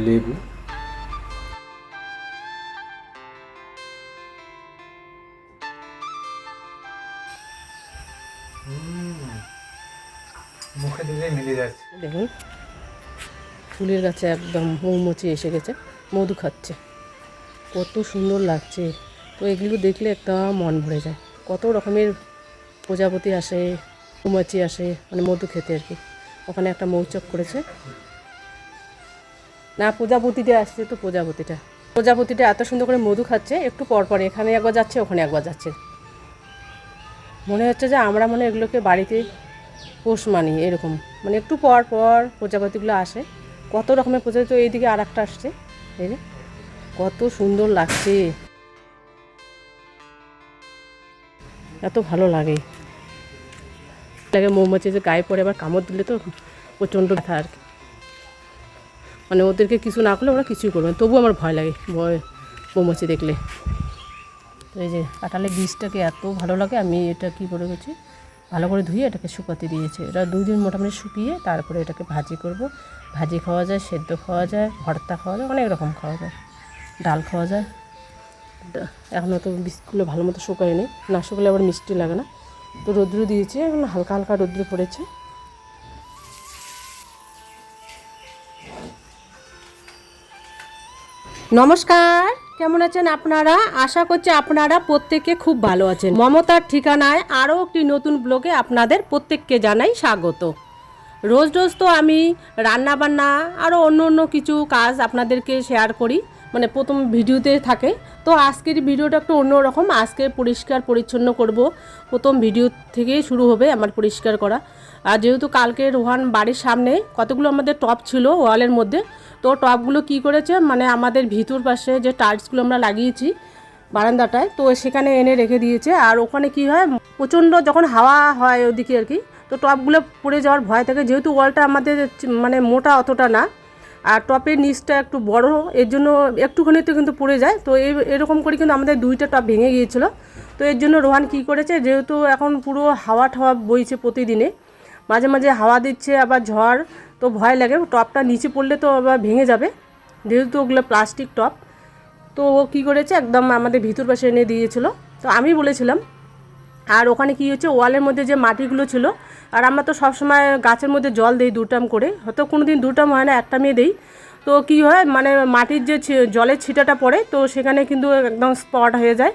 লেবু, মুখে দিলে মিলে যাচ্ছে। দেখুন ফুলের গাছে একদম মৌমাছি এসে গেছে, মধু খাচ্ছে, কত সুন্দর লাগছে। তো এগুলো দেখলে একটা মন ভরে যায়। কত রকমের প্রজাপতি আসে, মৌমাছি আসে, মানে মধু খেতে আর কি। ওখানে একটা মৌচাক করেছে না, প্রজাপতিটা আসছে, তো প্রজাপতিটা এত সুন্দর করে মধু খাচ্ছে। একটু পর পর এখানে একবার যাচ্ছে, ওখানে একবার যাচ্ছে। মনে হচ্ছে যে আমরা মনে এগুলোকে বাড়িতে পোষ মানি এরকম, মানে একটু পর পর প্রজাপতিগুলো আসে। কত রকমের প্রজাপতি। তো এইদিকে আর একটা আসছে, এই যে কত সুন্দর লাগছে, এত ভালো লাগে। মৌমাছি যে গায়ে পড়ে আবার কামড় দিলে তো প্রচণ্ড ব্যথা আর কি। মানে ওদেরকে কিছু না করলে ওরা কিছুই করবে না, তবুও আমার ভয় লাগে মৌমাছি দেখলে। তো এই যে কাঁঠালের বীজটাকে এত ভালো লাগে, আমি এটা কী করে গেছি, ভালো করে ধুয়ে এটাকে শুকাতে দিয়েছে। এটা 2 দিন মোটামুটি শুকিয়ে তারপরে এটাকে ভাজি করব। ভাজি খাওয়া যায়, সেদ্ধ খাওয়া যায়, ভর্তা খাওয়া যায়, অনেক রকম খাওয়া যায়, ডাল খাওয়া যায়। এখনও তো বীজগুলো ভালো মতো শুকায়নি, না শুকলে আবার মিষ্টি লাগে না। তো রৌদ্র দিয়েছি, এখন হালকা হালকা রৌদ্র পড়েছে। নমস্কার, কেমন আছেন আপনারা? আশা করছি আপনারা প্রত্যেকে খুব ভালো আছেন। মমতার ঠিকানায় আরও একটি নতুন ব্লগে আপনাদের প্রত্যেককে জানাই স্বাগত। রোজ রোজ তো আমি রান্না বান্না আরও অন্য অন্য কিছু কাজ আপনাদেরকে শেয়ার করি, মানে প্রথম ভিডিওতে থাকে। তো আজকের ভিডিওটা একটু অন্যরকম। আজকে পরিষ্কার পরিচ্ছন্ন করব, প্রথম ভিডিও থেকেই শুরু হবে আমার পরিষ্কার করা। আর যেহেতু কালকে রোহান বাড়ির সামনে কতগুলো আমাদের টব ছিল ওয়ালের মধ্যে, তো টবগুলো কি করেছে, মানে আমাদের ভিতর পাশে যে টাইলসগুলো আমরা লাগিয়েছি বারান্দাটায়, তো সেখানে এনে রেখে দিয়েছে। আর ওখানে কি হয়, প্রচণ্ড যখন হাওয়া হয় ওদিকে আর কি, তো টবগুলো পড়ে যাওয়ার ভয় থাকে। যেহেতু ওয়ালটা আমাদের মানে মোটা অতটা না, আর টপের নিচটা একটু বড়, এর জন্য একটুখানি তো কিন্তু পড়ে যায়। তো এরকম করে কিন্তু আমাদের 2টা টপ ভেঙে গিয়েছিলো। তো এর জন্য রোহান কী করেছে, যেহেতু এখন পুরো হাওয়া ঠাওয়া বইছে প্রতিদিনে, মাঝে মাঝে হাওয়া দিচ্ছে আবার ঝড়, তো ভয় লাগে টপটা নিচে পড়লে তো আবার ভেঙে যাবে, যেহেতু ওগুলো প্লাস্টিক টপ। তো ও কী করেছে, একদম আমাদের ভিতর পাশে এনে দিয়েছিলো। তো আমি বলেছিলাম, আর ওখানে কী হচ্ছে, ওয়ালের মধ্যে যে মাটিগুলো ছিল, আর আমরা তো সবসময় গাছের মধ্যে জল দিই 2 টাইম করে, হয়তো কোনো দিন 2 টাইম হয় না, 1 টাইমে দিই। তো কী হয়, মানে মাটির যে জলের ছিটাটা পড়ে, তো সেখানে কিন্তু একদম স্পট হয়ে যায়।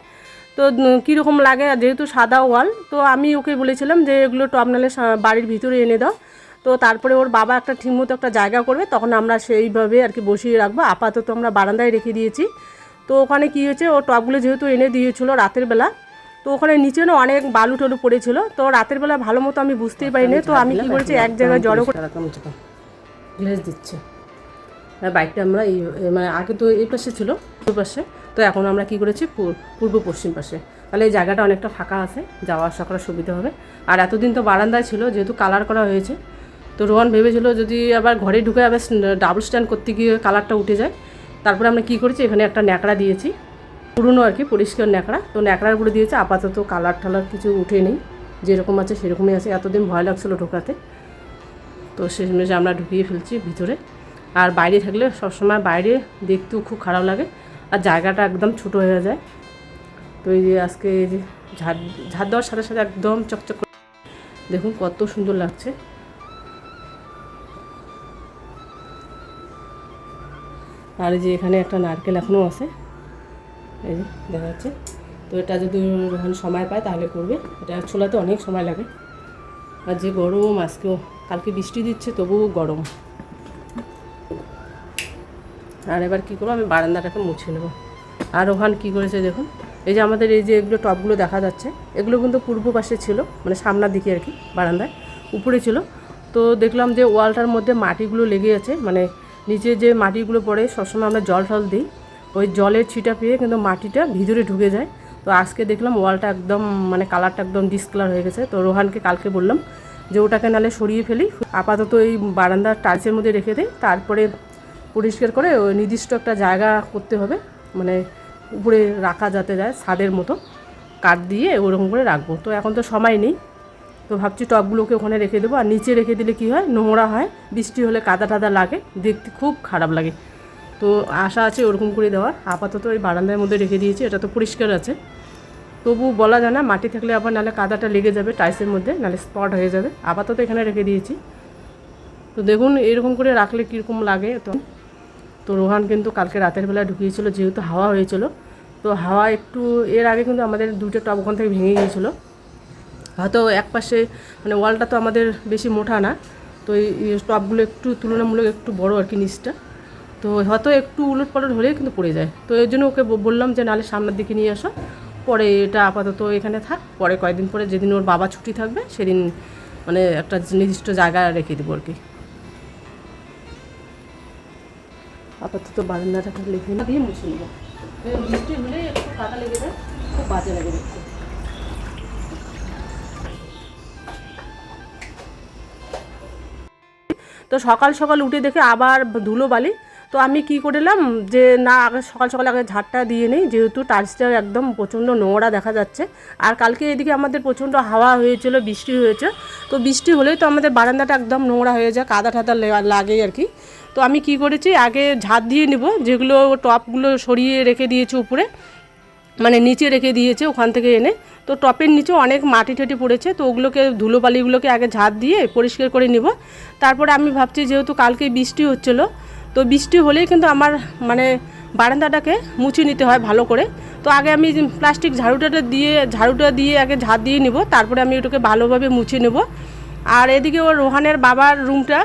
তো কীরকম লাগে, যেহেতু সাদা ওয়াল, তো আমি ওকে বলেছিলাম যে এগুলো টপ নালে বাড়ির ভিতরে এনে দাও। তো তারপরে ওর বাবা একটা ঠিকমতো একটা জায়গা করবে, তখন আমরা সেইভাবে আর কি বসিয়ে রাখবো। আপাতত আমরা বারান্দায় রেখে দিয়েছি। তো ওখানে কী হয়েছে, ও টপগুলো যেহেতু এনে দিয়েছিলো রাতের বেলা, তো ওখানে নিচে না অনেক বালু টলু পড়েছিল। তো রাতের বেলা ভালো মতো আমি বুঝতেই পারিনি। তো আমি কী করেছি, এক জায়গায় জড়ো করে গ্লেজ দিচ্ছে। আর বাইকটা আমরা এই মানে আগে তো এই পাশে ছিল, পূর্ব পাশে, তো এখন আমরা কী করেছি পূর্ব পশ্চিম পাশে। তাহলে এই জায়গাটা অনেকটা ফাঁকা আছে, যাওয়া আসা করার সুবিধা হবে। আর এতদিন তো বারান্দায় ছিল, যেহেতু কালার করা হয়েছে, তো রোহান ভেবেছিল যদি আবার ঘরে ঢুকে আবার ডাবল স্ট্যান্ড করতে গিয়ে কালারটা উঠে যায়। তারপরে আমরা কী করেছি, এখানে একটা ন্যাকড়া দিয়েছি, পুরনো আর কি পরিষ্কার ন্যাকড়া। তো ন্যাকড়ার উপরে দিয়েছে, আপাতত কালার টালার কিছু উঠে নেই, যেরকম আছে সেরকমই আছে। এতদিন ভয় লাগছিলো ঢোকাতে, তো সেই জন্য আমরা ঢুকিয়ে ফেলছি ভিতরে। আর বাইরে থাকলে সবসময় বাইরে দেখতেও খুব খারাপ লাগে, আর জায়গাটা একদম ছোটো হয়ে যায়। তো এই যে আজকে এই যে ঝাড় দেওয়ার সাথে সাথে একদম চকচক করে দেখুন কত সুন্দর লাগছে। আর এই যে এখানে একটা নারকেল এখনও আছে, এই যে দেখা যাচ্ছে। তো এটা যদি রোহান সময় পায় তাহলে করবে, এটা ছোলাতে অনেক সময় লাগে। আর যে গরম, আজকেও কালকে বৃষ্টি দিচ্ছে তবুও গরম। আর এবার কী করবো, আমি বারান্দাটাকে মুছে নেবো। আর রোহান কী করেছে দেখুন, এই যে আমাদের এই যে এগুলো টপগুলো দেখা যাচ্ছে, এগুলো কিন্তু পূর্ব পাশে ছিল, মানে সামনের দিকে আর কি, বারান্দায় উপরে ছিল। তো দেখলাম যে ওয়ালটার মধ্যে মাটিগুলো লেগে আছে, মানে নিচে যে মাটিগুলো পড়ে, সবসময় আমরা জল টল দিই, ওই জলের ছিটা পেয়ে কিন্তু মাটিটা ভিতরে ঢুকে যায়। তো আজকে দেখলাম ওয়ালটা একদম মানে কালারটা একদম ডিসকালার হয়ে গেছে। তো রোহানকে কালকে বললাম যে ওটাকে নালে সরিয়ে ফেলি, আপাতত এই বারান্দার টাইলসের মধ্যে রেখে দিই, তারপরে পরিষ্কার করে ওই নির্দিষ্ট একটা জায়গা করতে হবে, মানে উপরে রাখা যাতে যায়, ছাদের মতো কাঠ দিয়ে ওরকম করে রাখবো। তো এখন তো সময় নেই, তো ভাবছি টবগুলোকে ওখানে রেখে দেবো। আর নিচে রেখে দিলে কী হয়, নোংরা হয়, বৃষ্টি হলে কাদা টাদা লাগে, দেখতে খুব খারাপ লাগে। তো আশা আছে ওরকম করে দেওয়ার। আপাতত এই বারান্দার মধ্যে রেখে দিয়েছি, এটা তো পরিষ্কার আছে, তবু বলা যায় না, মাটি থাকলে আবার নাহলে কাদাটা লেগে যাবে টাইসের মধ্যে, নাহলে স্পট হয়ে যাবে। আপাতত এখানে রেখে দিয়েছি। তো দেখুন এরকম করে রাখলে কীরকম লাগে। তো রোহান কিন্তু কালকে রাতের বেলা ঢুকিয়েছিল, যেহেতু হাওয়া হয়েছিল, তো হাওয়া একটু এর আগে কিন্তু আমাদের দুটো টব ওখান থেকে ভেঙে গিয়েছিল। হয়তো এক পাশে মানে ওয়ালটা তো আমাদের বেশি মোটা না, তো এই টবগুলো একটু তুলনামূলক একটু বড় আর কি নিচটা, তো হয়তো একটু উলট পালট হলেই কিন্তু পড়ে যায়। তো এর জন্য ওকে বললাম যে নাহলে সামনের দিকে নিয়ে আসো, পরে এটা আপাতত এখানে থাক, পরে কয়েকদিন পরে যেদিন ওর বাবা ছুটি থাকবে সেদিন মানে একটা নির্দিষ্ট জায়গা রেখে দেবো আর কি। আপাতত বারান্দাটাকে লেগে না দিয়ে মুছে নেবো, বৃষ্টি হলে একটু কাদা লেগে যায়, খুব বাজে লাগে দেখতে। তো সকাল সকাল উঠে দেখে আবার ধুলো বালি, তো আমি কি করলাম যে না আগে সকাল সকাল আগে ঝাড়টা দিয়ে নিই, যেহেতু টাইলসটা একদম প্রচণ্ড নোংরা দেখা যাচ্ছে। আর কালকে এদিকে আমাদের প্রচণ্ড হাওয়া হয়েছিল, বৃষ্টি হয়েছে, তো বৃষ্টি হলেই তো আমাদের বারান্দাটা একদম নোংরা হয়ে যায়, কাদা ঠাদা লাগে আর কি। তো আমি কি করেছি আগে ঝাড় দিয়ে নিব, যেগুলো টপগুলো সরিয়ে রেখে দিয়েছে উপরে, মানে নিচে রেখে দিয়েছে ওখান থেকে এনে, তো টপের নিচে অনেক মাটি ঠাটি পড়েছে, তো ওগুলোকে ধুলোবালিগুলোকে আগে ঝাড় দিয়ে পরিষ্কার করে নিব। তারপরে আমি ভাবছি যেহেতু কালকে বৃষ্টি হচ্ছিলো, তো বৃষ্টি হলেই কিন্তু আমার মানে বারান্দাটাকে মুছে নিতে হয় ভালো করে। তো আগে আমি প্লাস্টিক ঝাড়ুটা দিয়ে আগে ঝাড় দিয়ে নিব, তারপরে আমি ওটাকে ভালোভাবে মুছে নেব। আর এদিকে ওর রোহানের বাবার রুমটা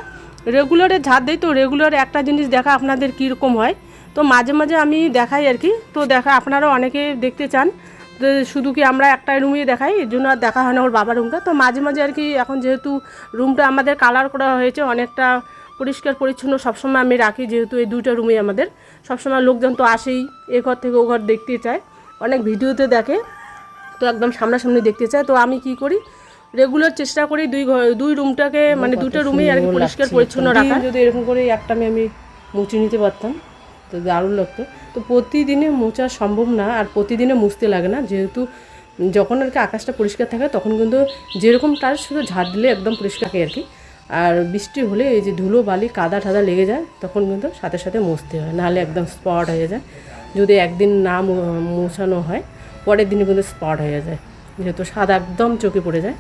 রেগুলারে ঝাড় দেয়, তো রেগুলার একটা জিনিস দেখা আপনাদের কীরকম হয়, তো মাঝে মাঝে আমি দেখাই আর কি। তো আপনারাও অনেকে দেখতে চান, তো শুধু কি আমরা একটাই রুমই দেখাই, এর জন্য আর দেখা হয় না ওর বাবার রুমটা। তো মাঝে মাঝে আর কি এখন যেহেতু রুমটা আমাদের কালার করা হয়েছে, অনেকটা পরিষ্কার পরিচ্ছন্ন সবসময় আমি রাখি, যেহেতু এই দুইটা রুমই আমাদের সবসময় লোকজন তো আসেই, এ ঘর থেকে ও ঘর দেখতে চায়, অনেক ভিডিওতে দেখে, তো একদম সামনাসামনি দেখতে চায়। তো আমি কি করি রেগুলার চেষ্টা করি দুই রুমটাকে মানে দুটো রুমেই আর কি পরিষ্কার পরিচ্ছন্ন রাখা। যদি এরকম করে একটা আমি মুছে নিতে পারতাম তো দারুণ লাগতো। তো প্রতিদিনে মোছা সম্ভব না, আর প্রতিদিনে মুছতে লাগে না, যেহেতু যখন আর কি আকাশটা পরিষ্কার থাকে তখন কিন্তু যেরকম টাইলস শুধু ঝাড় দিলে একদম পরিষ্কার থাকে আর কি। আর বৃষ্টি হলে এই যে ধুলো বালি কাদা ঠাদা লেগে যায়, তখন কিন্তু সাথে সাথে মুছতে হয়, নাহলে একদম স্পট হয়ে যায়। যদি একদিন না মোছানো হয় পরের দিনে কিন্তু স্পট হয়ে যায়, যেহেতু সাদা একদম চোখে পড়ে যায়।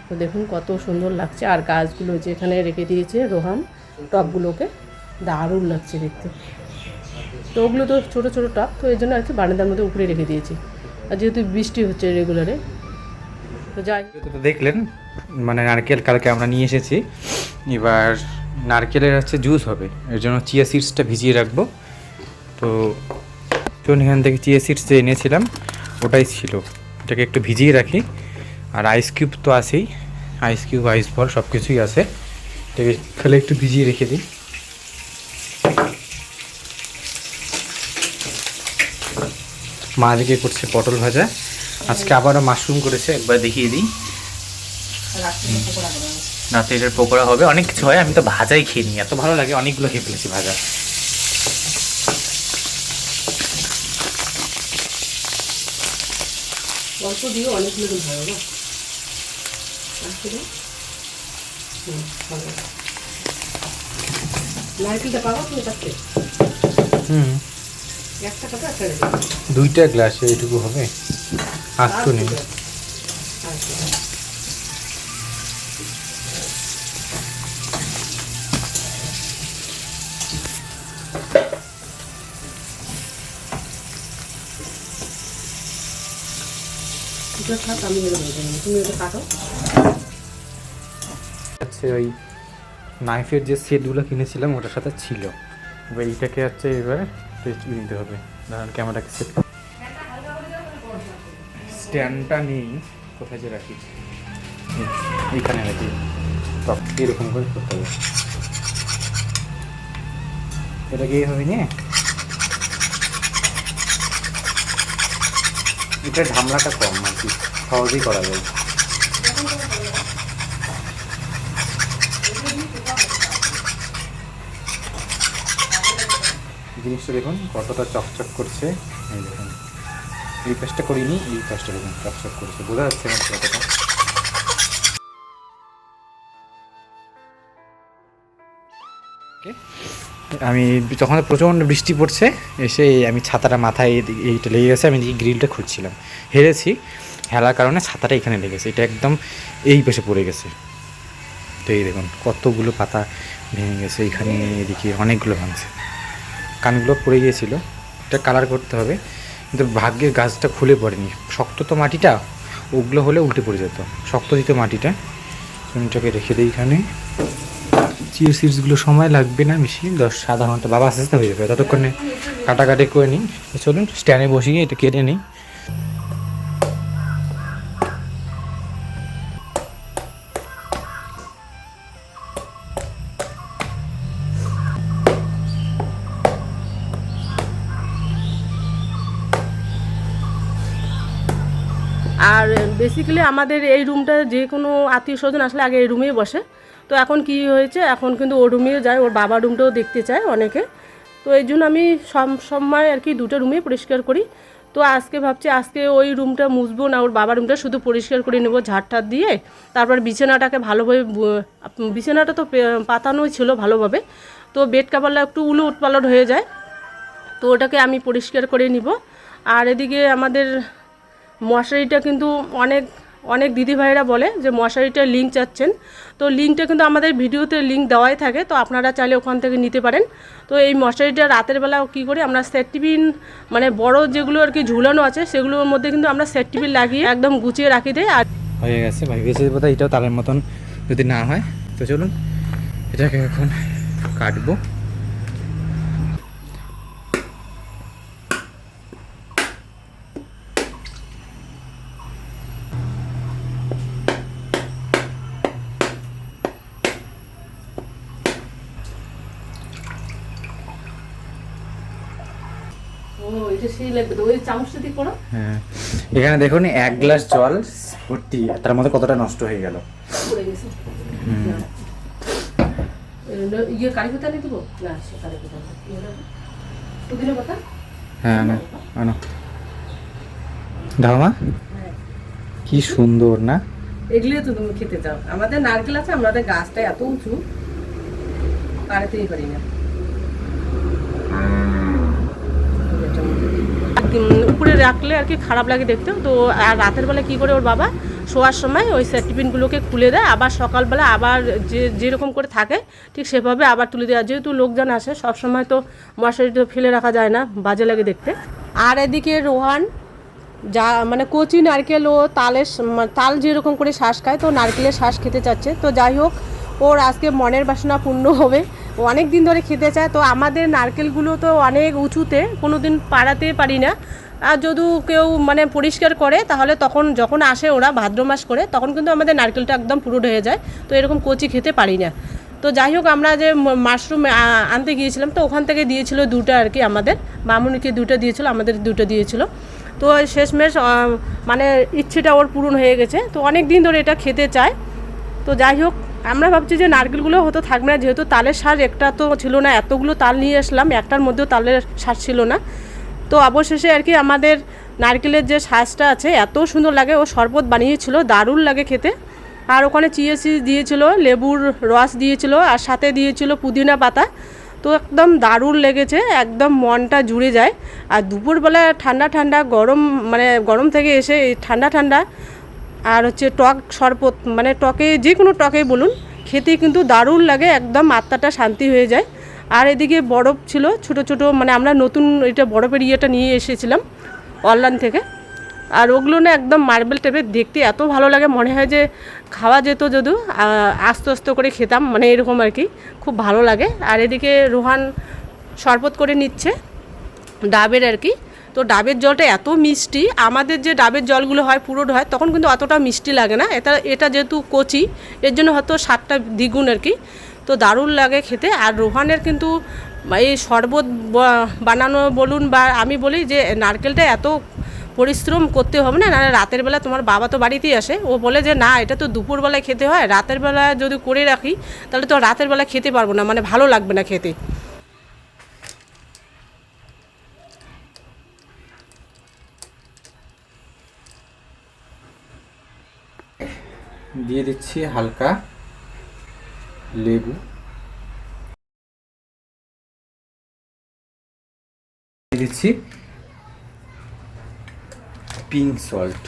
তো দেখুন কত সুন্দর লাগছে। আর গাছগুলো যেখানে রেখে দিয়েছে রোহান টবগুলোকে, দারুণ লাগছে দেখতে। তো ওগুলো তো ছোটো ছোটো টব, তো এই জন্য আর কি বারান্দার মধ্যে উপরে রেখে দিয়েছি। আর যেহেতু বৃষ্টি হচ্ছে রেগুলারে, তো যাই। তো দেখলেন মানে নারকেল কালকে আমরা নিয়ে এসেছি, এবার নারকেলের হচ্ছে জুস হবে, এর জন্য চিয়া সিডসটা ভিজিয়ে রাখবো। তো চলুন এখান থেকে চিয়া সিডস যে এনেছিলাম ওটাই ছিল, এটাকে একটু ভিজিয়ে রাখি। আর আইস কিউব তো আছেই, আইস কিউব আইস বল সব কিছুই আছে, এটাকে খেলে একটু ভিজিয়ে রেখে দিই। মা আজকে করছে পটল ভাজা, আজকে আবারও মাশরুম করেছে, একবার দেখিয়ে দিই। রাতে এটার পকোড়া হবে, অনেক কিছু হয়, আমি তো ভাজাই খেয়ে নিই, এত ভালো লাগে, অনেকগুলো খেয়ে ফেলেছি ভাজা। অল্প দিও, অনেকগুলো ভালো না নারকেলটা পাবো তুমি কাছে। একটা কাটা একটা দুইটা গ্লাসে এইটুকু হবে, আর তো নেই। আচ্ছা ওই নাইফের যে সেটগুলো কিনেছিলাম ওটার সাথে ছিল, এবার এইটাকে হচ্ছে এবার টেস্ট নিতে হবে। ধরেন ক্যামেরাকে সেট স্ট্যান্ডটা নেই, কোথায় যে রাখি, এইখানে রাখি, এরকম করে করতে হবে। এটাকে এইভাবে নিয়ে এটা ঝামলাটা কম আর কি, সহজেই করা যায়। জিনিসটা দেখুন কতটা চকচক করছে, এই দেখুন এই কাজটা করিনি, এই কাজটা দেখুন চকচক করছে, বোঝা যাচ্ছে না কতটা। ওকে আমি তখন প্রচণ্ড বৃষ্টি পড়ছে, এসে আমি ছাতাটা মাথায় এইটা লেগে গেছে, আমি দিকে গ্রিলটা খুঁজছিলাম, হেরেছি, হেলার কারণে ছাতাটা এখানে লেগেছে, এটা একদম এই পাশে পড়ে গেছে। তো এই দেখুন কতগুলো পাতা ভেঙে গেছে, এখানে এদিকে অনেকগুলো ভাঙছে, কানগুলো পড়ে গিয়েছিলো, এটা কালার করতে হবে, কিন্তু ভাগ্যের গাছটা খুলে পড়েনি, শক্ত তো মাটিটা, ওগুলো হলে উল্টে পড়ে যেত, শক্ত দিত মাটিটা। এটাকে রেখে দিই এখানে। চিয়া সিডসগুলো সময় লাগবে না বেশি, 10-7 ঘন্টা, বাবা আস্তে আস্তে হয়ে যাবে, ততক্ষণে কাটাকাটি করে নিই। চলুন স্ট্যান্ডে বসিয়ে এটা কেটে নিই। আর বেসিক্যালি আমাদের এই রুমটা যে কোনো আত্মীয় স্বজন আসলে আগে এই রুমেই বসে। তো এখন কি হয়েছে, এখন কিন্তু ওর রুমেও যায়, ওর বাবার রুমটাও দেখতে চায় অনেকে। তো এই জন্য আমি সব সময় আর কি দুটো রুমেই পরিষ্কার করি। তো আজকে ভাবছি আজকে ওই রুমটা মুছবো না, ওর বাবার রুমটা শুধু পরিষ্কার করে নেবো ঝাড়টার দিয়ে। তারপর বিছানাটাকে ভালোভাবে বিছানাটা তো পাতানোই ছিল ভালোভাবে, তো বেড কাভারটা একটু উলট পালট হয়ে যায়, তো ওটাকে আমি পরিষ্কার করে নিব। আর এদিকে আমাদের মশারিটা কিন্তু অনেক অনেক দিদিভাইরা বলে যে মশারিটার লিঙ্ক চাচ্ছেন, তো লিঙ্কটা কিন্তু আমাদের ভিডিওতে লিঙ্ক দেওয়াই থাকে, তো আপনারা চাইলে ওখান থেকে নিতে পারেন। তো এই মশারিটা রাতের বেলা কী করি আমরা, সেট টিফিন মানে বড় যেগুলো আর কি ঝুলানো আছে সেগুলোর মধ্যে কিন্তু আমরা সেট টিফিন লাগিয়ে একদম গুছিয়ে রাখি দেয়। আর হয়ে গেছে ভাই, গেছে বোধহয় এটাও তালের মতন যদি না হয়। তো চলুন এটাকে এখন কাটবো। হ্যাঁ, এখানে দেখুন 1 গ্লাস জল ভর্তি, তার মধ্যে কতটা নষ্ট হয়ে গেল। হ্যাঁ আনো আনো, ধামা কি সুন্দর না, এগুলো তো তুমি খেতে চাও। আমাদের নারকেল আছে, আমাদের গাছটা এত উঁচু কাটতেই পারি না, উপরে রাখলে আর কি খারাপ লাগে দেখতে। তো আর রাতের বেলা কী করে ওর বাবা শোয়ার সময় ওই সেট টিফিনগুলোকে খুলে দেয়, আবার সকালবেলা আবার যেরকম করে থাকে ঠিক সেভাবে আবার তুলে দেওয়া। যেহেতু লোকজন আসে সব সময় তো মশারিটা ফেলে রাখা যায় না, বাজে লাগে দেখতে। আর এদিকে রোহান যা মানে কচি নারকেল ও তাল যেরকম করে শ্বাস খায়, তো নারকেলের শ্বাস খেতে চাচ্ছে। তো যাই হোক, ওর আজকে মনের বাসনা পূর্ণ হবে, ও অনেক দিন ধরে খেতে চায়। তো আমাদের নারকেলগুলো তো অনেক উঁচুতে, কোনো দিন পাড়াতে পারি না। আর যদি কেউ মানে পরিষ্কার করে তাহলে তখন যখন আসে ওরা ভাদ্র মাস করে, তখন কিন্তু আমাদের নারকেলটা একদম পুরো হয়ে যায়। তো এরকম কচি খেতে পারি না। তো যাই হোক, আমরা যে মাশরুম আনতে গিয়েছিলাম, তো ওখান থেকে দিয়েছিল 2টা আর কি, আমাদের মামুনিকে 2টা দিয়েছিল, আমাদের 2টা দিয়েছিল। তো শেষমেশ মানে ইচ্ছেটা ওর পূরণ হয়ে গেছে, তো অনেক দিন ধরে এটা খেতে চায়। তো যাই হোক, আমরা ভাবছি যে নারকেলগুলো হয়তো থাকবে না, যেহেতু তালের শাঁস একটা তো ছিল না, এতগুলো তাল নিয়ে আসলাম, একটার মধ্যেও তালের শাঁস ছিল না। তো অবশেষে আর কি আমাদের নারকেলের যে শাঁসটা আছে এত সুন্দর লাগে, ও শরবত বানিয়েছিল, দারুণ লাগে খেতে। আর ওখানে চিয়া সিড দিয়েছিল, লেবুর রস দিয়েছিল, আর সাথে দিয়েছিল পুদিনা পাতা। তো একদম দারুণ লেগেছে, একদম মনটা জুড়ে যায়। আর দুপুরবেলা ঠান্ডা ঠান্ডা গরম, মানে গরম থেকে এসে ঠান্ডা ঠান্ডা আর হচ্ছে টক শরবত, মানে টকে যে কোনো টকেই বলুন, খেতে কিন্তু দারুণ লাগে, একদম আত্মাটা শান্তি হয়ে যায়। আর এদিকে বরফ ছিল ছোট ছোট, মানে আমরা নতুন এটা বরফের ইয়েটা নিয়ে এসেছিলাম অনলাইন থেকে। আর ওগুলো না একদম মার্বেল টাইপের দেখতে, এত ভালো লাগে, মনে হয় যে খাওয়া যেত যদি আস্তে আস্তে করে খেতাম, মানে এরকম আর কি, খুব ভালো লাগে। আর এদিকে রোহান শরবত করে নিচ্ছে ডাবের আর কি। তো ডাবের জলটা এত মিষ্টি, আমাদের যে ডাবের জলগুলো হয় পুরোটা হয় তখন কিন্তু অতটা মিষ্টি লাগে না, এটা যেহেতু কচি এর জন্য হয়তো স্বাদটা দ্বিগুণ আর কি। তো দারুণ লাগে খেতে। আর রোহানের কিন্তু এই শরবত বানানো বলুন, বা আমি বলি যে নারকেলটা এত পরিশ্রম করতে হবে না, নাহলে রাতের বেলা তোমার বাবা তো বাড়িতেই আসে, ও বলে যে না এটা তো দুপুরবেলায় খেতে হয়, রাতের বেলা যদি করে রাখি তাহলে তো রাতের বেলা খেতে পারবো না, মানে ভালো লাগবে না খেতে। দিয়ে দিচ্ছি হালকা লেবু। দিচ্ছি পিঙ্ক সল্ট,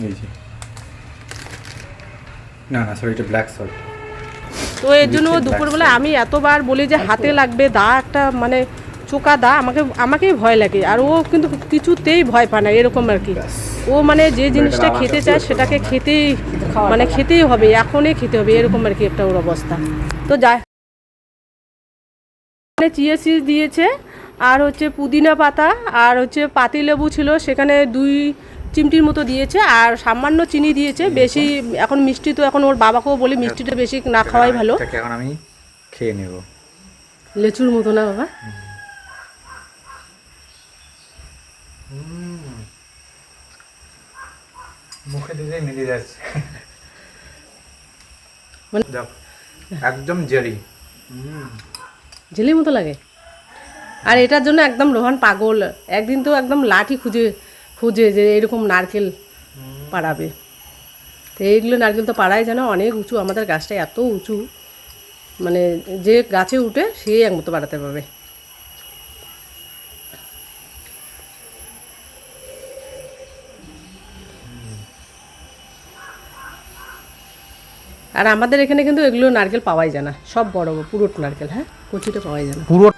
এই যে, না সরি, এটা ব্ল্যাক সল্ট। তো এর জন্য দুপুরবেলা আমি এতবার বলি যে হাতে লাগবে, দা একটা মানে চোকা দা, আমাকেই ভয় লাগে, আর ও কিন্তু কিছুতেই ভয় পায় না, এরকম আর কি। ও মানে যে জিনিসটা খেতে চায় সেটাকে খেতেই হবে, এখনই খেতে হবে, এরকম আর কি একটা ওর অবস্থা। তো যাই, চিয়া সিড দিয়েছে, আর হচ্ছে পুদিনা পাতা, আর হচ্ছে পাতিলেবু ছিল সেখানে 2 চিমটির মতো দিয়েছে, আর সামান্য চিনি দিয়েছে। বেশি এখন মিষ্টি, তো এখন ওর বাবাকেও বলি মিষ্টিটা বেশি না খাওয়াই ভালো। এখন আমি খেয়ে নেব। লেচুর মতো না বাবা? মুখে দিতে মিলিয়ে যাচ্ছে, একদম জেলি জেলির মতো লাগে। আর এটার জন্য একদম রোহান পাগল, একদিন তো একদম লাঠি খুঁজে যে এরকম নারকেল পাড়াবে। তো এইগুলো নারকেল তো পাড়ায় যেন অনেক উঁচু, আমাদের গাছটা এত উঁচু, মানে যে গাছে উঠে সে একমতো পাড়াতে পারবে। আর আমাদের এখানে কিন্তু এগুলো নারকেল পাওয়াই যায় না, সব বড় পুরো নারকেল, হ্যাঁ, কচিটা পাওয়াই যায় না পুরো।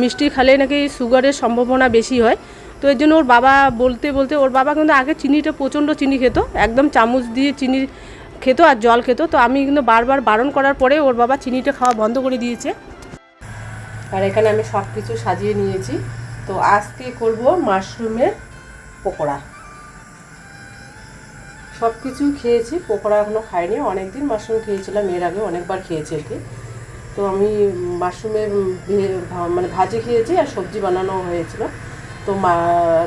মিষ্টি খেলে নাকি সুগারের সম্ভাবনা বেশি হয়। তো এর জন্য ওর বাবা বলতে ওর বাবা কিন্তু আগে চিনিটা প্রচণ্ড চিনি খেত, একদম চামচ দিয়ে চিনি খেত আর জল খেত। তো আমি কিন্তু বারবার বারণ করার পরে ওর বাবা চিনিটা খাওয়া বন্ধ করে দিয়েছে। আর এখানে আমি সব কিছু সাজিয়ে নিয়েছি। তো আজকে করব মাশরুমের পকোড়া। সব কিছু খেয়েছি, পকোড়া এখনও খাইনি, অনেকদিন মাশরুম খেয়েছিলাম, এর আগে অনেকবার খেয়েছি আর কি। তো আমি মাশরুমের মানে ভাজি খেয়েছি আর সবজি বানানো হয়েছিল। তো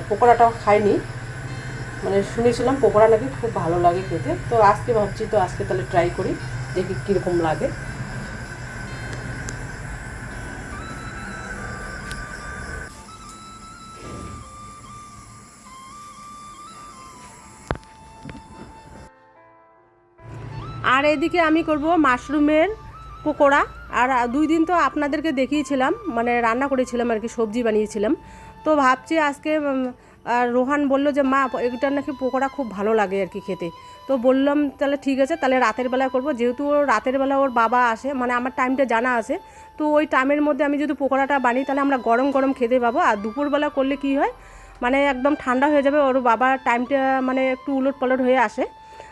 পকোড়াটাও খাইনি, মানে শুনেছিলাম পকোড়া নাকি খুব ভালো লাগে খেতে। তো আজকে ভাবছি, তো আজকে তাহলে ট্রাই করি, দেখি কীরকম লাগে। আর এদিকে আমি করব মাশরুমের পকোড়া। আর 2 দিন তো আপনাদেরকে দেখিয়েছিলাম, মানে রান্না করেছিলাম আর কি, সবজি বানিয়েছিলাম। তো ভাবছি আজকে রোহান বলল যে মা এটার নাকি পকোড়া খুব ভালো লাগে আর কি খেতে। তো বললাম তাহলে ঠিক আছে, তাহলে রাতের বেলা করব, যেহেতু রাতের বেলা ওর বাবা আসে, মানে আমার টাইমটা জানা আছে। তো ওই টাইমের মধ্যে আমি যদি পকোড়াটা বানিয়ে তাহলে আমরা গরম গরম খেতে পাবো। আর দুপুরবেলা করলে কি হয়, মানে একদম ঠান্ডা হয়ে যাবে, ওর বাবার টাইমটা মানে একটু উলট পালট হয়ে আসে।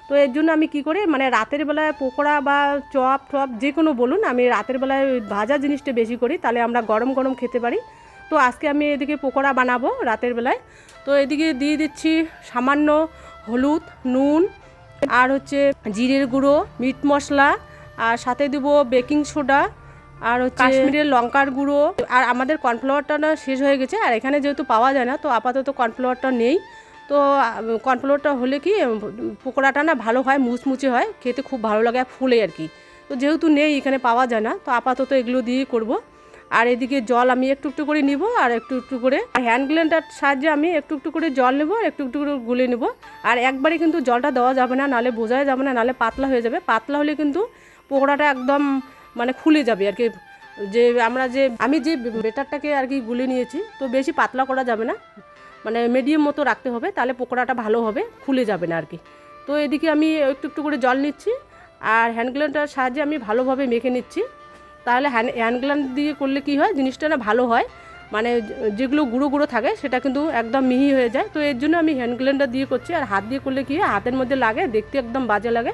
তো এর জন্য আমি কি করি, মানে রাতের বেলায় পকোড়া বা চপ যে কোনো বলুন, আমি রাতের বেলায় ভাজা জিনিসটা বেশি করি, তাহলে আমরা গরম গরম খেতে পারি। তো আজকে আমি এদিকে পকোড়া বানাবো রাতের বেলায়। তো এদিকে দিয়ে দিচ্ছি সামান্য হলুদ, নুন, আর হচ্ছে জিরের গুঁড়ো, মিট মশলা, আর সাথে দেবো বেকিং সোডা, আর হচ্ছে কাশ্মীরের লঙ্কার গুঁড়ো। আর আমাদের কর্নফ্লাওয়ারটা না শেষ হয়ে গেছে, আর এখানে যেহেতু পাওয়া যায় না, তো আপাতত কর্নফ্লাওয়ারটা নেই। তো কর্নফ্লাওয়ারটা হলে কি পকোড়াটা না ভালো হয়, মুচমুচে হয়, খেতে খুব ভালো লাগে, ফুলে আর কি। তো যেহেতু নেই, এখানে পাওয়া যায় না, তো আপাতত এগুলো দিয়েই করব। আর এদিকে জল আমি একটু একটু করে নিব, আর একটু একটু করে হ্যান্ড ব্লেন্ডার সাহায্যে আমি একটু একটু করে জল নেব, একটু একটু করে গুলে নেব। আর একবারে কিন্তু জলটা দেওয়া যাবে না, নাহলে বোঝাই যাবে না, নাহলে পাতলা হয়ে যাবে। পাতলা হলে কিন্তু পকোড়াটা একদম মানে খুলে যাবে আর কি। আমি যে বেটারটাকে আর কি গুলে নিয়েছি, তো বেশি পাতলা করা যাবে না, মানে মিডিয়াম মতো রাখতে হবে, তাহলে পকোড়াটা ভালো হবে, খুলে যাবে না আর কি। তো এদিকে আমি একটু একটু করে জল নিচ্ছি, আর হ্যান্ড গ্লাইন্ডারের সাহায্যে আমি ভালোভাবে মেখে নিচ্ছি। তাহলে হ্যান্ড গ্লাইন্ডার দিয়ে করলে কি হয়, জিনিসটা না ভালো হয়, মানে যেগুলো গুঁড়ো গুঁড়ো থাকে সেটা কিন্তু একদম মিহি হয়ে যায়। তো এর জন্য আমি হ্যান্ড গ্লাইন্ডার দিয়ে করছি। আর হাত দিয়ে করলে কি হয়, হাতের মধ্যে লাগে, দেখতে একদম বাজে লাগে।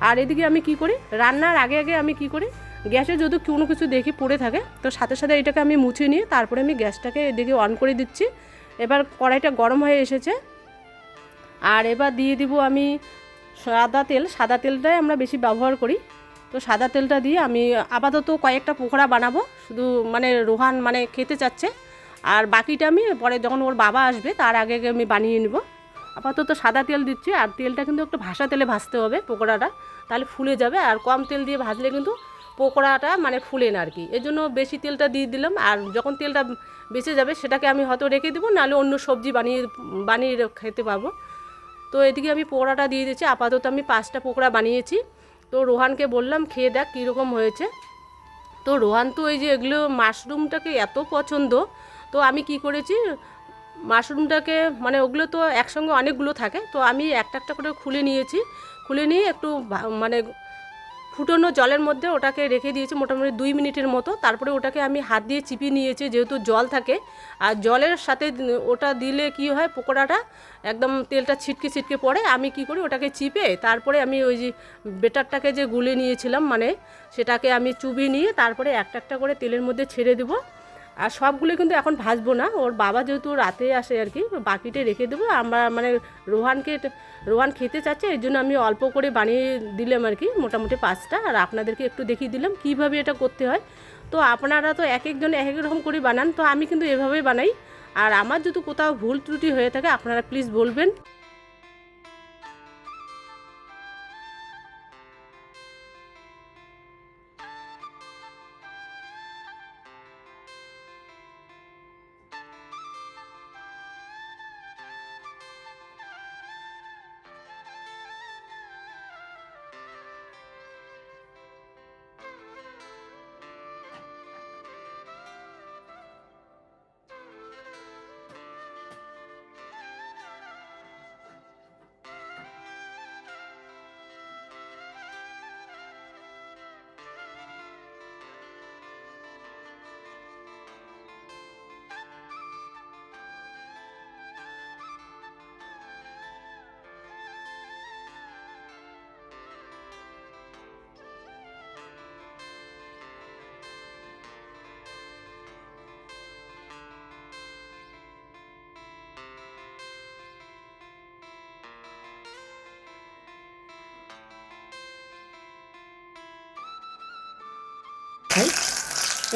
আর এদিকে আমি কি করি, রান্নার আগে আগে আমি কি করি, গ্যাসে যদি কোনো কিছু দেখি পড়ে থাকে, তো সাথে সাথে এটাকে আমি মুছে নিয়ে তারপরে আমি গ্যাসটাকে এদিকে অন করে দিচ্ছি। এবার কড়াইটা গরম হয়ে এসেছে, আর এবার দিয়ে দিব আমি সাদা তেলটাই আমরা বেশি ব্যবহার করি। তো সাদা তেলটা দিয়ে আমি আপাতত কয়েকটা পকোড়া বানাবো, শুধু মানে রোহান মানে খেতে চাচ্ছে, আর বাকিটা আমি পরে যখন ওর বাবা আসবে তার আগে আগে আমি বানিয়ে নেব। আপাতত সাদা তেল দিচ্ছি, আর তেলটা কিন্তু একটু ভাসা তেলে ভাজতে হবে পকোড়াটা, তাহলে ফুলে যাবে। আর কম তেল দিয়ে ভাজলে কিন্তু পকোড়াটা মানে ফুলে না আর কি, এর জন্য বেশি তেলটা দিয়ে দিলাম। আর যখন তেলটা বেঁচে যাবে সেটাকে আমি হয়তো রেখে দেবো, নাহলে অন্য সবজি বানিয়ে খেতে পারবো। তো এদিকে আমি পকোড়াটা দিয়ে দিচ্ছি। আপাতত আমি 5টা পকোড়া বানিয়েছি। তো রোহানকে বললাম খেয়ে দেখ কীরকম হয়েছে। তো রোহান তো এই যে এগুলো মাশরুমটাকে এত পছন্দ, তো আমি কি করেছি মাশরুমটাকে মানে ওগুলো তো একসঙ্গে অনেকগুলো থাকে, তো আমি একটা একটা করে খুলে নিয়েছি। খুলে নিয়ে একটু মানে ফুটনো জলের মধ্যে ওটাকে রেখে দিয়েছি মোটামুটি 2 মিনিটের মতো। তারপরে ওটাকে আমি হাত দিয়ে চিপিয়ে নিয়েছি, যেহেতু জল থাকে। আর জলের সাথে ওটা দিলে কি হয় পকোড়াটা একদম তেলটা ছিটকে ছিটকে পড়ে। আমি কি করি ওটাকে চিপে তারপরে আমি ওই যে বেটারটাকে যে গুলে নিয়েছিলাম মানে সেটাকে আমি চুবিয়ে নিয়ে তারপরে একটা একটা করে তেলের মধ্যে ছেড়ে দেবো। আর সবগুলো কিন্তু এখন ভাজবো না, ওর বাবা যেহেতু রাতে আসে আর কি, বাকিটা রেখে দেবো। আমরা মানে রোহান খেতে চাচ্ছে, এই জন্য আমি অল্প করে বানিয়ে দিলাম আর কি, মোটামুটি 5টা। আর আপনাদেরকে একটু দেখিয়ে দিলাম কীভাবে এটা করতে হয়। তো আপনারা তো এক একজন এক এক রকম করে বানান, তো আমি কিন্তু এভাবেই বানাই। আর আমার যদি কোথাও ভুল ত্রুটি হয়ে থাকে আপনারা প্লিজ বলবেন।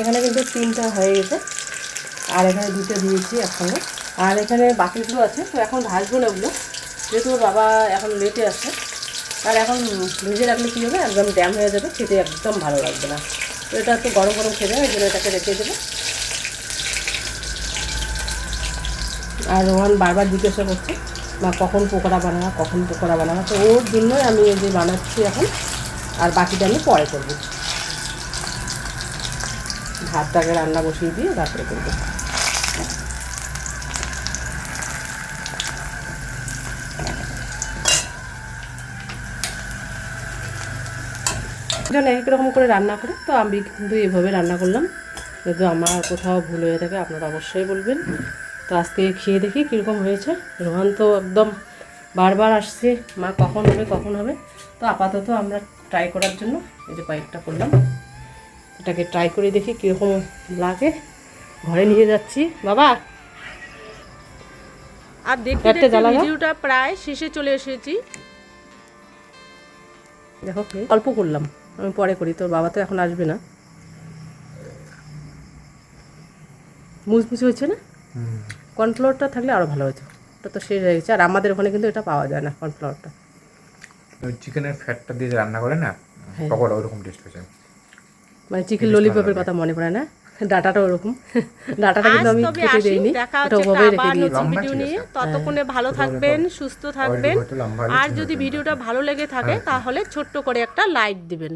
এখানে কিন্তু 3টা হয়ে গেছে, আর এখানে 2টা দিয়েছি একসঙ্গে। আর এখানে বাকিগুলো আছে, তো এখন ভাজবো না ওগুলো, যেহেতু বাবা এখন লেটে আসছে। আর এখন ভেজে রাখলে কী হবে একদম ড্যাম হয়ে যাবে, খেতে একদম ভালো লাগবে না। তো এটা একটু গরম গরম খেতে হয়, এই জন্য এটাকে রেখে দেবো। আর রোহান বারবার জিজ্ঞাসা করছে মা কখন পকোড়া বানাবো, তো ওর জন্যই আমি এই যে বানাচ্ছি এখন। আর বাকিটা আমি পরে করবো, ভাতটাকে রান্না বসিয়ে দিয়ে তারপরে করবো। একজন এক রকম করে রান্না করে, তো আমি কিন্তু এভাবে রান্না করলাম। যদি আমার কোথাও ভুল হয়ে থাকে আপনারা অবশ্যই বলবেন। তো আজকে খেয়ে দেখি কীরকম হয়েছে। রোহান তো একদম বারবার আসছে মা কখন হবে। তো আপাতত আমরা ট্রাই করার জন্য এই যে কয়েকটা করলাম, এটাকে ট্রাই করে দেখি কীরকম লাগে। ঘরে নিয়ে যাচ্ছি বাবা। আর দেখতে ভিডিওটা প্রায় শেষে চলে এসেছি। দেখো অল্প করলাম, আমি পরে করি, তোর বাবা তো এখন আসবে না। মুচমুচি হয়েছে না? কর্নফ্লাওয়ারটা থাকলে আরও ভালো হতো, ওটা তো শেষ হয়ে গেছে। আর আমাদের ওখানে কিন্তু এটা পাওয়া যায় না কর্নফ্লাওয়ারটা। ওই চিকেনের ফ্যাটটা দিয়ে রান্না করে না পকোড়া ওরকম টেস্ট হয়েছে। মানে চিকেন ললিপপের কথা মনে পড়ে না, ডাটাটা ওরকম। ডাটাটা কিন্তু আমি কেটে দেইনি, এটা ওভাবেই রেখে দিয়েছি। ততক্ষণে ভালো থাকবেন, সুস্থ থাকবেন। আর যদি ভিডিওটা ভালো লেগে থাকে তাহলে ছোট্ট করে একটা লাইক দিবেন।